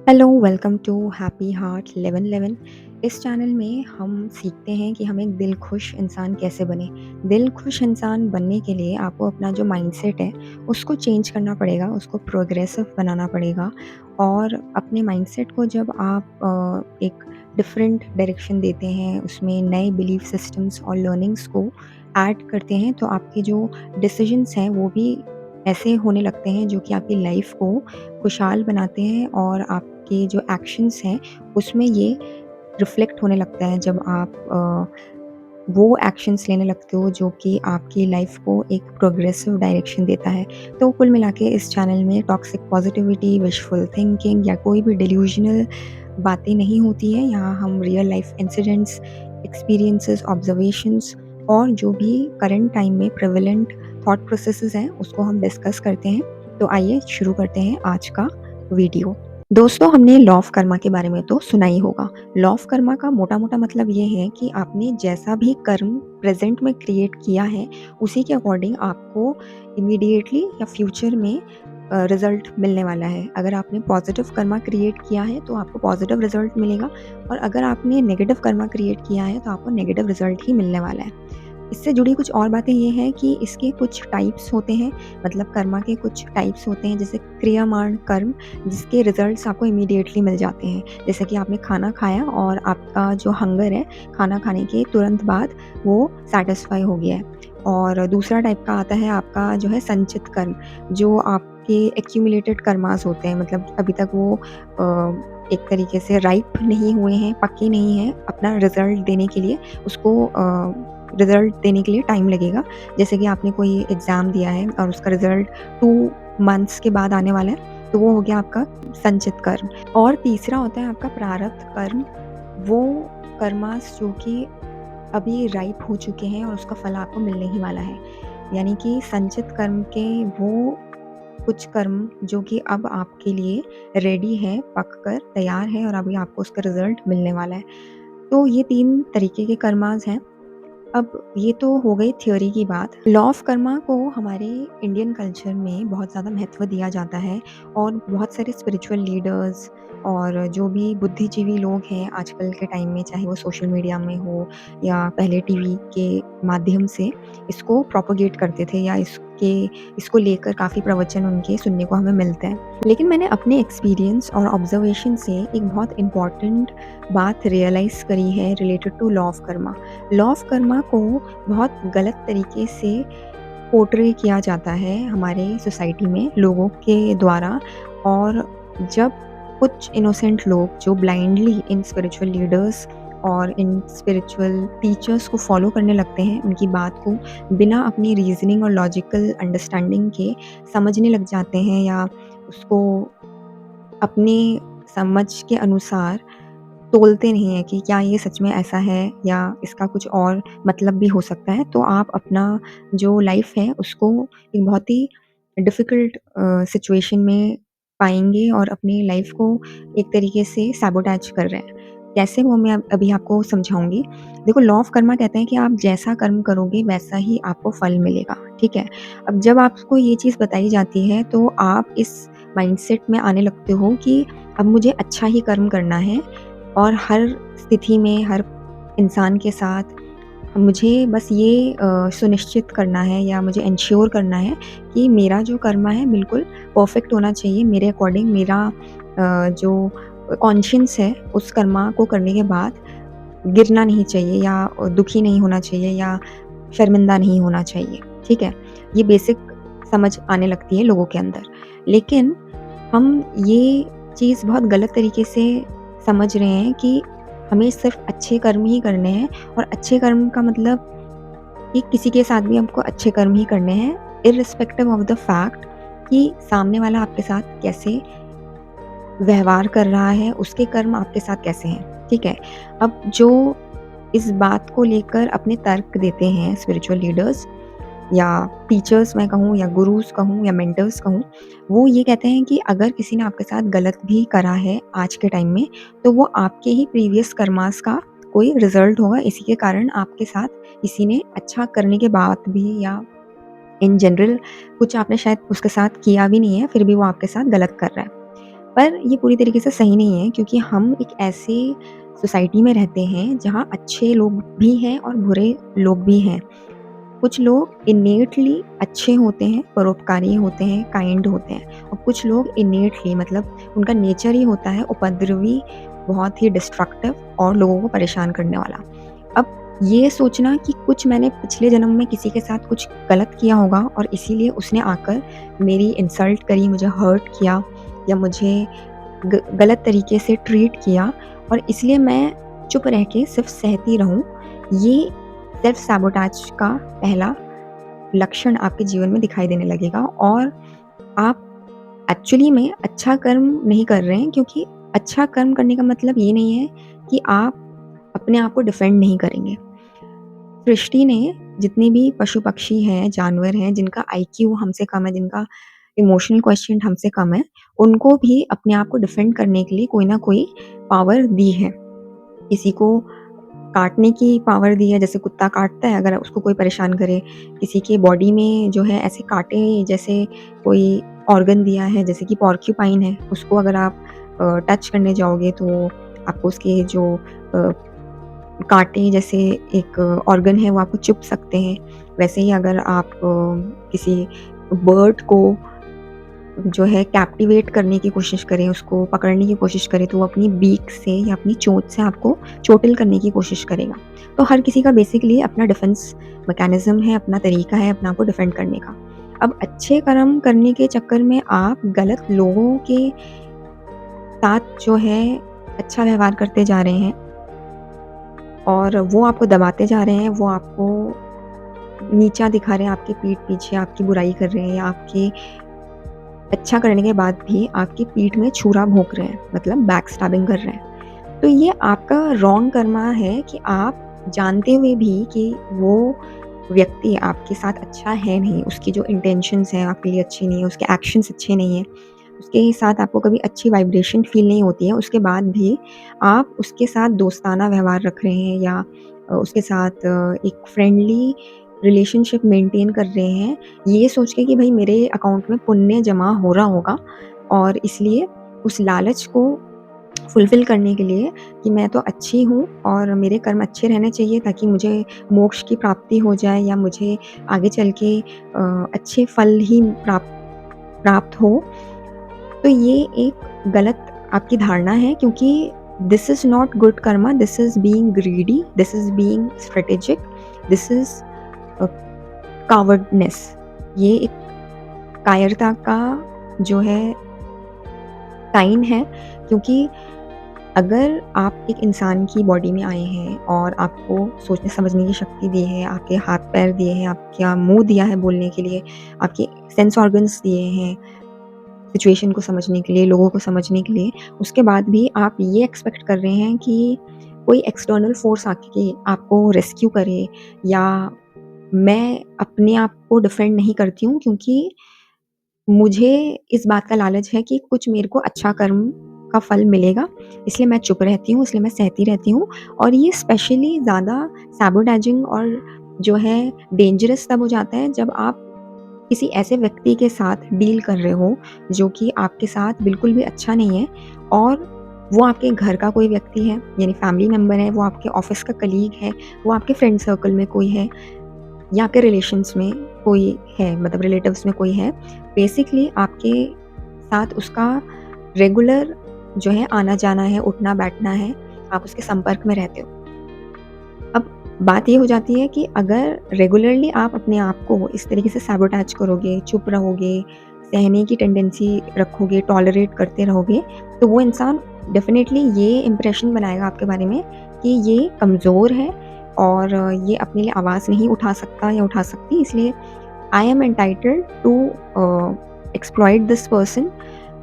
Hello, welcome to happy heart 1111। इस channel में हम सीखते हैं कि हम एक दिल खुश इंसान कैसे बने। दिल खुश इंसान बनने के लिए आपको अपना जो माइंडसेट है उसको चेंज करना पड़ेगा, उसको प्रोग्रेसिव बनाना पड़ेगा। और अपने माइंडसेट को जब आप एक डिफरेंट डायरेक्शन देते हैं, उसमें नए बिलीफ सिस्टम्स और लर्निंग्स को ऐड करते हैं, तो आपके जो डिसीजंस हैं वो भी ऐसे होने लगते हैं जो कि आपकी लाइफ को खुशहाल बनाते हैं। और आपके जो एक्शंस हैं उसमें ये रिफ्लेक्ट होने लगता है जब आप वो एक्शंस लेने लगते हो जो कि आपकी लाइफ को एक प्रोग्रेसिव डायरेक्शन देता है। तो कुल मिला के इस चैनल में टॉक्सिक पॉजिटिविटी, विशफुल थिंकिंग या कोई भी डिल्यूजनल बातें नहीं होती हैं। यहाँ हम real life incidents, experiences, observations और जो भी करंट टाइम में प्रेवलेंट थॉट प्रोसेसेस हैं उसको हम डिस्कस करते हैं। तो आइए शुरू करते हैं आज का वीडियो। दोस्तों, हमने लॉ ऑफ कर्मा के बारे में तो सुना ही होगा। लॉ ऑफ कर्मा का मोटा-मोटा मतलब ये है कि आपने जैसा भी कर्म प्रेज़ेंट में क्रिएट किया है, उसी के अकॉर्डिंग आपको इमीडिएटली या फ्यूचर में रिज़ल्ट मिलने वाला है। अगर आपने पॉज़िटिव कर्मा क्रिएट किया है, तो आपको पॉज़िटिव रिज़ल्ट मिलेगा, और अगर आपने नेगेटिव कर्मा क्रिएट किया है, तो आपको नेगेटिव रिज़ल्ट ही मिलने वाला है। इससे जुड़ी कुछ और बातें ये हैं कि इसके कुछ टाइप्स होते हैं, मतलब कर्मा के कुछ टाइप्स होते हैं, जैसे क्रियामाण कर्म, जिसके रिजल्ट्स आपको इमीडिएटली मिल जाते हैं। जैसे कि आपने खाना खाया और आपका जो हंगर है, खाना खाने के तुरंत बाद वो सैटिस्फाई हो गया है। और दूसरा टाइप का आता है आपका जो है संचित कर्म, जो आपके एक्यूमुलेटेड कर्मास होते हैं, मतलब अभी तक वो एक तरीके से राइप नहीं हुए हैं, पक्के नहीं हैं अपना रिजल्ट देने के लिए। उसको रिज़ल्ट देने के लिए टाइम लगेगा। जैसे कि आपने कोई एग्ज़ाम दिया है और उसका रिज़ल्ट 2 मंथ्स के बाद आने वाला है, तो वो हो गया आपका संचित कर्म। और तीसरा होता है आपका प्रारब्ध कर्म, वो कर्मास जो कि अभी राइप हो चुके हैं और उसका फल आपको मिलने ही वाला है। यानी कि संचित कर्म के वो कुछ कर्म जो कि अब आपके लिए रेडी है, पक कर तैयार है, और अभी आपको उसका रिज़ल्ट मिलने वाला है। तो ये 3 तरीके के कर्मास हैं। अब ये तो हो गई थ्योरी की बात। लॉ ऑफ कर्मा को हमारे इंडियन कल्चर में बहुत ज़्यादा महत्व दिया जाता है, और बहुत सारे स्पिरिचुअल लीडर्स और जो भी बुद्धिजीवी लोग हैं आजकल के टाइम में, चाहे वो सोशल मीडिया में हो या पहले टीवी के माध्यम से, इसको प्रोपोगेट करते थे, या इसको लेकर काफ़ी प्रवचन उनके सुनने को हमें मिलते हैं। लेकिन मैंने अपने एक्सपीरियंस और ऑब्जर्वेशन से एक बहुत इम्पॉर्टेंट बात रियलाइज़ करी है related to law of karma. Law of karma को बहुत गलत तरीके से पोर्ट्रे किया जाता है हमारे सोसाइटी में लोगों के द्वारा। और जब कुछ इनोसेंट लोग जो ब्लाइंडली इन स्पिरिचुअल लीडर्स और इन स्पिरिचुअल टीचर्स को फॉलो करने लगते हैं, उनकी बात को बिना अपनी रीजनिंग और लॉजिकल अंडरस्टैंडिंग के समझने लग जाते हैं, या उसको अपने समझ के अनुसार तोलते नहीं हैं कि क्या ये सच में ऐसा है या इसका कुछ और मतलब भी हो सकता है, तो आप अपना जो लाइफ है उसको एक बहुत ही डिफ़िकल्ट सिचुएशन में पाएँगे, और अपनी लाइफ को एक तरीके से सैबोटेज कर रहे हैं। कैसे, वो मैं अभी आपको समझाऊँगी। देखो, लॉ ऑफ कर्मा कहते हैं कि आप जैसा कर्म करोगे वैसा ही आपको फल मिलेगा, ठीक है? अब जब आपको ये चीज़ बताई जाती है, तो आप इस माइंडसेट में आने लगते हो कि अब मुझे अच्छा ही कर्म करना है, और हर स्थिति में, हर इंसान के साथ मुझे बस ये सुनिश्चित करना है, या मुझे एंश्योर करना है कि मेरा जो कर्मा है बिल्कुल परफेक्ट होना चाहिए, मेरे अकॉर्डिंग मेरा जो कॉन्शियस है उस कर्मा को करने के बाद गिरना नहीं चाहिए, या दुखी नहीं होना चाहिए, या शर्मिंदा नहीं होना चाहिए, ठीक है? ये बेसिक समझ आने लगती है लोगों के अंदर। लेकिन हम ये चीज़ बहुत गलत तरीके से समझ रहे हैं कि हमें सिर्फ़ अच्छे कर्म ही करने हैं, और अच्छे कर्म का मतलब कि किसी के साथ भी हमको अच्छे कर्म ही करने हैं, इर्रिस्पेक्टिव ऑफ द फैक्ट कि सामने वाला आपके साथ कैसे व्यवहार कर रहा है, उसके कर्म आपके साथ कैसे हैं, ठीक है? अब जो इस बात को लेकर अपने तर्क देते हैं स्पिरिचुअल लीडर्स या टीचर्स मैं कहूँ, या गुरुज़ कहूँ, या मेंटर्स कहूँ, वो ये कहते हैं कि अगर किसी ने आपके साथ गलत भी करा है आज के टाइम में, तो वो आपके ही प्रीवियस कर्मास का कोई रिज़ल्ट होगा। इसी के कारण आपके साथ किसी ने अच्छा करने के बाद भी, या इन जनरल कुछ आपने शायद उसके साथ किया भी नहीं है, फिर भी वो आपके साथ गलत कर रहा है। पर ये पूरी तरीके से सही नहीं है क्योंकि हम एक ऐसे सोसाइटी में रहते हैं जहाँ अच्छे लोग भी हैं और बुरे लोग भी हैं। कुछ लोग इनेटली अच्छे होते हैं, परोपकारी होते हैं, काइंड होते हैं और कुछ लोग इनेटली मतलब उनका नेचर ही होता है उपद्रवी, बहुत ही डिस्ट्रक्टिव और लोगों को परेशान करने वाला। अब ये सोचना कि कुछ मैंने पिछले जन्म में किसी के साथ कुछ गलत किया होगा और इसीलिए उसने आकर मेरी इंसल्ट करी, मुझे हर्ट किया या मुझे गलत तरीके से ट्रीट किया और इसलिए मैं चुप रह के सिर्फ़ सहती रहूँ, ये सेल्फ सैबोटाज का पहला लक्षण आपके जीवन में दिखाई देने लगेगा और आप एक्चुअली में अच्छा कर्म नहीं कर रहे हैं क्योंकि अच्छा कर्म करने का मतलब ये नहीं है कि आप अपने आप को डिफेंड नहीं करेंगे। सृष्टि ने जितने भी पशु-पक्षी हैं, जानवर हैं, जिनका आईक्यू हमसे कम है, जिनका इमोशनल क्वोटिएंट हमसे कम है, उनको भी अपने आप को डिफेंड करने के लिए कोई ना कोई पावर दी है। किसी को काटने की पावर दी है, जैसे कुत्ता काटता है अगर उसको कोई परेशान करे, किसी के बॉडी में जो है ऐसे काँटे जैसे कोई ऑर्गन दिया है, जैसे कि पोर्क्यूपाइन है, उसको अगर आप टच करने जाओगे तो आपको उसके जो काँटे जैसे एक ऑर्गन है वो आपको चुभ सकते हैं। वैसे ही अगर आप किसी बर्ड को जो है कैप्टिवेट करने की कोशिश करें, उसको पकड़ने की कोशिश करें, तो वो अपनी बीक से या अपनी चोंच से आपको चोटिल करने की कोशिश करेगा। तो हर किसी का बेसिकली अपना डिफेंस मैकेनिज़्म है, अपना तरीका है अपने आप को डिफेंड करने का। अब अच्छे कर्म करने के चक्कर में आप गलत लोगों के साथ जो है अच्छा व्यवहार करते जा रहे हैं और वो आपको दबाते जा रहे हैं, वो आपको नीचा दिखा रहे हैं, आपके पीठ पीछे आपकी बुराई कर रहे हैं या आपके अच्छा करने के बाद भी आपकी पीठ में छुरा भोंक रहे हैं, मतलब बैक स्टैबिंग कर रहे हैं। तो ये आपका रॉन्ग कर्मा है कि आप जानते हुए भी कि वो व्यक्ति आपके साथ अच्छा है नहीं, उसकी जो इंटेंशंस हैं आपके लिए अच्छी नहीं है, उसके एक्शंस अच्छे नहीं हैं, उसके साथ आपको कभी अच्छी वाइब्रेशन फ़ील नहीं होती है, उसके बाद भी आप उसके साथ दोस्ताना व्यवहार रख रहे हैं या उसके साथ एक फ्रेंडली रिलेशनशिप मेंटेन कर रहे हैं, ये सोच के कि भई मेरे अकाउंट में पुण्य जमा हो रहा होगा और इसलिए उस लालच को फुलफ़िल करने के लिए कि मैं तो अच्छी हूँ और मेरे कर्म अच्छे रहने चाहिए ताकि मुझे मोक्ष की प्राप्ति हो जाए या मुझे आगे चल के अच्छे फल ही प्राप्त हो। तो ये एक गलत आपकी धारणा है क्योंकि this is not good karma, this is being greedy, this is being strategic, this is a, cowardness. ये एक कायरता का जो है साइन है क्योंकि अगर आप एक इंसान की बॉडी में आए हैं और आपको सोचने समझने की शक्ति दी है, आपके हाथ-पैर दिए हैं, आपका मुँह दिया है बोलने के लिए, आपके सेंस ऑर्गन्स दिए हैं सिचुएशन को समझने के लिए, लोगों को समझने के लिए, उसके बाद भी आप ये एक्सपेक्ट कर रहे हैं कि कोई एक्सटर्नल फ़ोर्स आके आपको रेस्क्यू करे या मैं अपने आप को डिफेंड नहीं करती हूँ क्योंकि मुझे इस बात का लालच है कि कुछ मेरे को अच्छा कर्म का फल मिलेगा, इसलिए मैं चुप रहती हूँ, इसलिए मैं सहती रहती हूँ और ये स्पेशली ज़्यादा सैबोटाजिंग और जो है डेंजरस तब हो जाता है जब आप किसी ऐसे व्यक्ति के साथ डील कर रहे हो, जो कि आपके साथ बिल्कुल भी अच्छा नहीं है और वो आपके घर का कोई व्यक्ति है, यानी फैमिली मेंबर है, वो आपके ऑफ़िस का कलीग है, वो आपके फ्रेंड सर्कल में कोई है या आपके रिलेशंस में कोई है, मतलब रिलेटिव्स में कोई है। बेसिकली आपके साथ उसका रेगुलर जो है आना-जाना है, उठना-बैठना है, आप उसके संपर्क में रहते हो। अब बात ये हो जाती है कि अगर रेगुलरली आप अपने आप को इस तरीके से सैबोटाज करोगे, चुप रहोगे, सहने की टेंडेंसी रखोगे, टॉलरेट करते रहोगे, तो वो इंसान डेफ़िनेटली ये इम्प्रेशन बनाएगा आपके बारे में कि ये कमज़ोर है और ये अपने लिए आवाज़ नहीं उठा सकता या उठा सकती, इसलिए I am entitled to exploit this person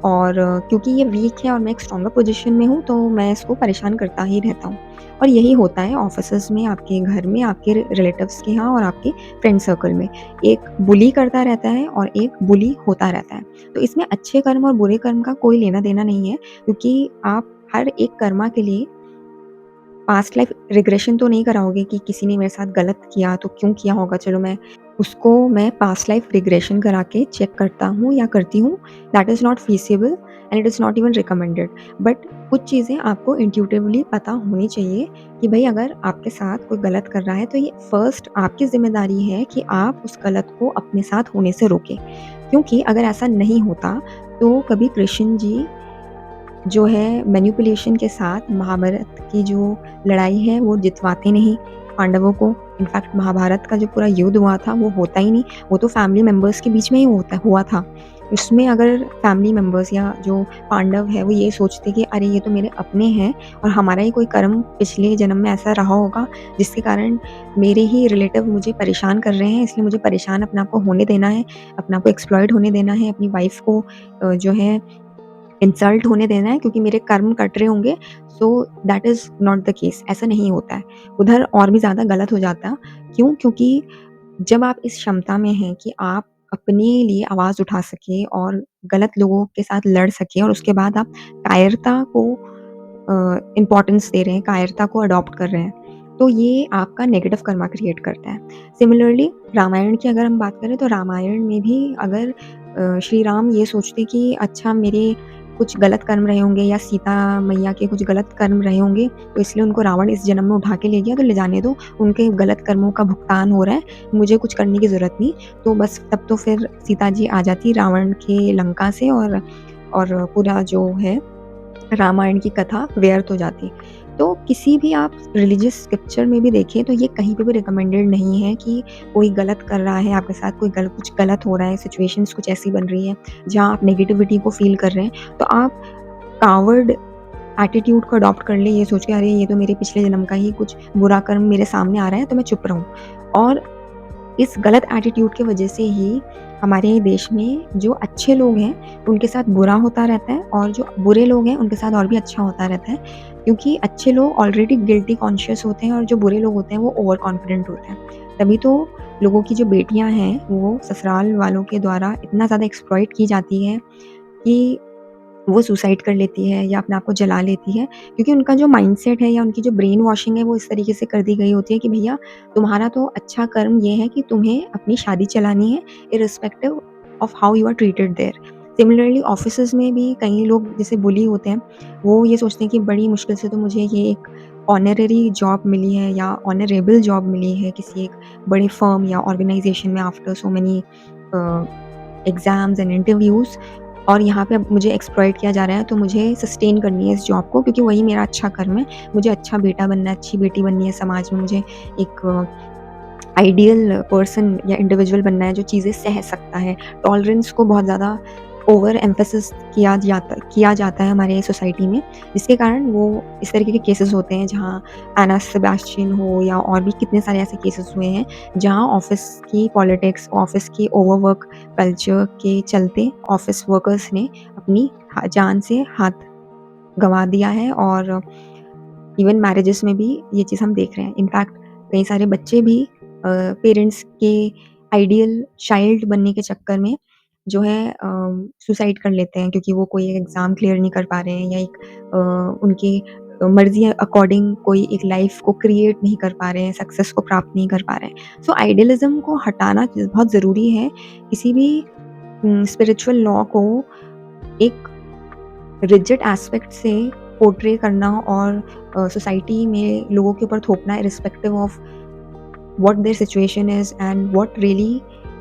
और क्योंकि ये वीक है और मैं एक स्ट्रॉन्गर पोज़ीशन में हूँ, तो मैं इसको परेशान करता ही रहता हूँ। और यही होता है ऑफ़िसेज़ में, आपके घर में, आपके रिलेटिव्स के यहाँ और आपके फ्रेंड सर्कल में। एक बुली करता रहता है और एक बुली होता रहता है। तो इसमें अच्छे कर्म और बुरे कर्म का कोई लेना-देना नहीं है क्योंकि आप हर एक कर्मा के लिए पास्ट लाइफ रिग्रेशन तो नहीं कराओगे कि किसी ने मेरे साथ गलत किया तो क्यों किया होगा, चलो मैं पास्ट लाइफ रिग्रेशन करा के चेक करता हूँ या करती हूँ। That is not feasible and it is not even recommended. But कुछ चीज़ें आपको इंट्यूटिवली पता होनी चाहिए कि भई अगर आपके साथ कोई गलत कर रहा है तो ये फर्स्ट आपकी ज़िम्मेदारी है कि आप उस गलत को अपने साथ होने से रोकें। क्योंकि अगर ऐसा नहीं होता तो कभी कृष्ण जी जो है मैनिपुलेशन के साथ महाभारत की जो लड़ाई है वो जितवाते नहीं पांडवों को। इनफैक्ट महाभारत का जो पूरा युद्ध हुआ था वो होता ही नहीं, वो तो फैमिली मेंबर्स के बीच में ही हुआ था। उसमें अगर फैमिली मेंबर्स या जो पांडव है वो ये सोचते कि अरे ये तो मेरे अपने हैं और हमारा ही कोई कर्म पिछले जन्म में ऐसा रहा होगा जिसके कारण मेरे ही रिलेटिव मुझे परेशान कर रहे हैं, इसलिए मुझे परेशान अपने आप को होने देना है, अपने आप को एक्सप्लॉइट होने देना है, अपनी वाइफ को जो है इंसल्ट होने देना है क्योंकि मेरे कर्म कट रहे होंगे। So that is not the case, ऐसा नहीं होता है। उधर और भी ज़्यादा गलत हो जाता है। क्यों? क्योंकि जब आप इस क्षमता में हैं कि आप अपने लिए आवाज़ उठा सकें और गलत लोगों के साथ लड़ सकें और उसके बाद आप कायरता को इम्पोर्टेंस दे रहे हैं, कायरता को अडॉप्ट कर रहे हैं, तो ये आपका नेगेटिव कर्मा क्रिएट करता है। सिमिलरली रामायण की अगर हम बात करें तो रामायण में भी अगर श्री राम ये सोचते कि अच्छा मेरे कुछ गलत कर्म रहे होंगे या सीता मैया के कुछ गलत कर्म रहे होंगे, तो इसलिए उनको रावण इस जन्म में उठा के ले गया, तो ले जाने दो, उनके गलत कर्मों का भुगतान हो रहा है, मुझे कुछ करने की ज़रूरत नहीं। तो बस तब तो फिर सीता जी आ जाती रावण के लंका से और पूरा जो है रामायण की कथा व्यर्थ हो जाती। तो किसी भी आप रिलीजियस स्क्रिप्चर में भी देखें तो ये कहीं पे भी रिकमेंडेड नहीं है कि कोई गलत कर रहा है, आपके साथ कुछ गलत हो रहा है, सिचुएशंस कुछ ऐसी बन रही है, जहाँ आप नेगेटिविटी को फ़ील कर रहे हैं, तो आप कावर्ड एटीट्यूड को अडॉप्ट कर लें ये सोच के अरे ये तो मेरे पिछले जन्म का ही कुछ बुरा कर्म मेरे सामने आ रहा है तो मैं चुप रहूँ। और इस गलत एटीट्यूड की वजह से ही हमारे देश में जो अच्छे लोग हैं, उनके साथ बुरा होता रहता है और जो बुरे लोग हैं, उनके साथ और भी अच्छा होता रहता है। क्योंकि अच्छे लोग ऑलरेडी गिल्टी कॉन्शियस होते हैं और जो बुरे लोग होते हैं, वो ओवर कॉन्फिडेंट होते हैं। तभी तो लोगों की जो बेटियाँ हैं, वो ससुराल वालों के द्वारा इतना ज़्यादा एक्सप्लॉइट की जाती हैं कि वो सुसाइड कर लेती है या अपने आप को जला लेती है, क्योंकि उनका जो माइंडसेट है या उनकी जो ब्रेन वॉशिंग है वो इस तरीके से कर दी गई होती है कि भैया तुम्हारा तो अच्छा कर्म ये है कि तुम्हें अपनी शादी चलानी है irrespective of how you are treated there. Similarly offices में भी कई लोग जैसे बुली होते हैं, वो ये सोचते हैं कि बड़ी मुश्किल से तो मुझे ये एक ऑनरेरी जॉब मिली है या ऑनरेबल जॉब मिली है किसी एक बड़े फर्म या ऑर्गेनाइज़ेशन में after so many exams and interviews, और यहाँ पे अब मुझे एक्सप्लॉइट किया जा रहा है, तो मुझे सस्टेन करनी है इस जॉब को क्योंकि वही मेरा अच्छा कर्म है। मुझे अच्छा बेटा बनना है, अच्छी बेटी बननी है समाज में, मुझे एक आइडियल पर्सन या इंडिविजुअल बनना है जो चीज़ें सह सकता है। टॉलरेंस को बहुत ज़्यादा ओवर एम्फेसिस किया जाता है हमारे सोसाइटी में, जिसके कारण वो इस तरीके के केसेस होते हैं जहाँ एना सेबेस्टियन हो या और भी कितने सारे ऐसे केसेस हुए हैं, जहाँ ऑफ़िस की पॉलिटिक्स, ऑफ़िस की ओवरवर्क कल्चर के चलते ऑफ़िस वर्कर्स ने अपनी जान से हाथ गँवा दिया है। और इवन मैरेजेस में भी ये चीज़ हम देख रहे हैं। इनफैक्ट कई सारे बच्चे भी पेरेंट्स के आइडियल चाइल्ड बनने के चक्कर में जो है सुसाइड कर लेते हैं क्योंकि वो कोई एग्ज़ाम क्लियर नहीं कर पा रहे हैं या एक उनकी मर्ज़ी अकॉर्डिंग कोई एक लाइफ़ को क्रिएट नहीं कर पा रहे हैं, सक्सेस को प्राप्त नहीं कर पा रहे हैं। सो आइडियलिज़्म को हटाना बहुत ज़रूरी है। किसी भी स्पिरिचुअल लॉ को एक रिजिड एस्पेक्ट से पोर्ट्रे करना और सोसाइटी में लोगों के ऊपर थोपना irrespective of what their situation is and what really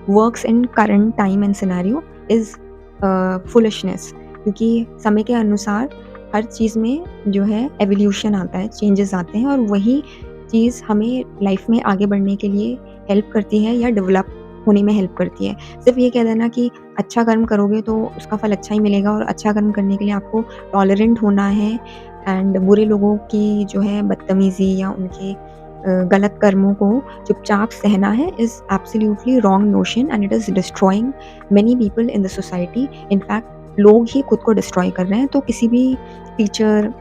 works in current time and scenario is foolishness. क्योंकि समय के अनुसार हर चीज़ में जो है एवोल्यूशन आता है, चेंजेस आते हैं और वही चीज़ हमें लाइफ में आगे बढ़ने के लिए हेल्प करती है या डेवलप होने में हेल्प करती है। सिर्फ़ ये कह देना कि अच्छा कर्म करोगे तो उसका फल अच्छा ही मिलेगा और अच्छा कर्म करने के लिए आपको टॉलरेंट होना है एंड बुरे लोगों की जो है बदतमीज़ी या उनके गलत कर्मों को चुपचाप सहना है is absolutely wrong notion and it is destroying many people in the society. In fact लोग ही खुद को डिस्ट्रॉय कर रहे हैं। तो किसी भी टीचर,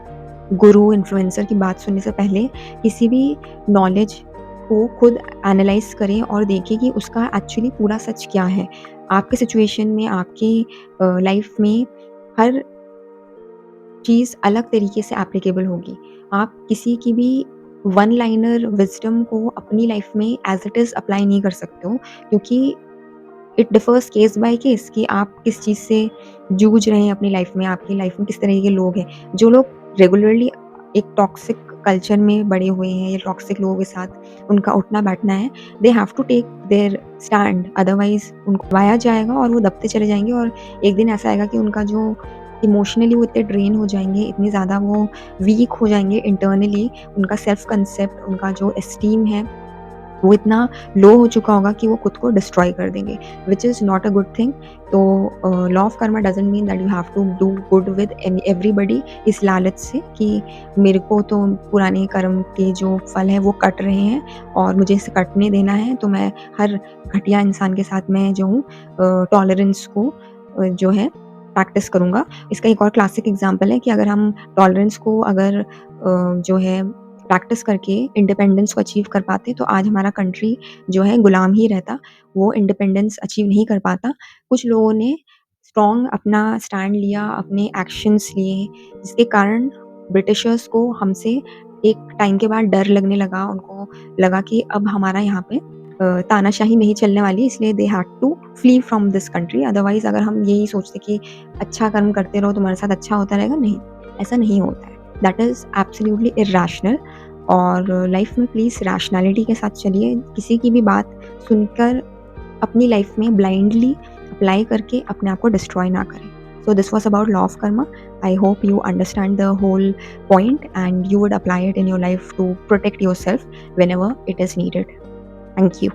गुरु, इन्फ्लुएंसर की बात सुनने से पहले किसी भी नॉलेज को खुद एनालाइज़ करें और देखें कि उसका एक्चुअली पूरा सच क्या है। आपके सिचुएशन में, आपकी लाइफ़ में हर चीज़ अलग तरीके से एप्लीकेबल होगी। आप किसी की भी वन लाइनर विज़डम को अपनी लाइफ़ में एज़ इट इज़ अप्लाई नहीं कर सकते हो, क्योंकि it differs case by case कि आप किस चीज़ से जूझ रहे हैं अपनी लाइफ में, आपकी लाइफ में किस तरह के लोग हैं। जो लोग रेगुलरली एक टॉक्सिक कल्चर में बड़े हुए हैं या टॉक्सिक लोगों के साथ उनका उठना-बैठना है, they have to take their stand, otherwise उनको दबाया जाएगा और वो दबते चले जाएँगे और एक दिन ऐसा आएगा कि उनका जो इमोशनली वो इतने ड्रेन हो जाएँगे, इतनी ज़्यादा वो वीक हो जाएँगे इंटरनली, उनका सेल्फ कांसेप्ट, उनका जो एस्टीम है वो इतना लो हो चुका होगा कि वो खुद को डिस्ट्रॉय कर देंगे, which is not a good thing. तो law of karma doesn't mean that you have to do good with everybody इस लालच से कि मेरे को तो पुराने कर्म के जो फल हैं वो कट रहे हैं और मुझे इसे कटने देना है, तो मैं हर घटिया इंसान के साथ मैं जो हूँ टॉलरेंस को जो है प्रैक्टिस करूँगा। इसका एक और क्लासिक एग्ज़ाम्पल है कि अगर हम टॉलरेंस को अगर जो है प्रैक्टिस करके इंडिपेंडेंस को अचीव कर पाते, तो आज हमारा कंट्री जो है गुलाम ही रहता, वो इंडिपेंडेंस अचीव नहीं कर पाता। कुछ लोगों ने स्ट्रॉन्ग अपना स्टैंड लिया, अपने एक्शंस लिए, जिसके कारण ब्रिटिशर्स को हमसे एक टाइम के बाद डर लगने लगा, उनको लगा कि अब हमारा यहाँ पे तानाशाही नहीं चलने वाली, इसलिए they had to flee from this country. Otherwise अगर हम यही सोचते कि अच्छा कर्म करते रहो, तुम्हारे साथ अच्छा होता रहेगा, नहीं, ऐसा नहीं होता है। That is absolutely irrational. और लाइफ में प्लीज़ रैशनैलिटी के साथ चलिए, किसी की भी बात सुनकर अपनी लाइफ में ब्लाइंडली अप्लाई करके अपने आप को डिस्ट्रॉय ना करें। So this was about law of karma. I hope you understand the whole point and you would apply it in your life to protect yourself whenever it is needed. Thank you.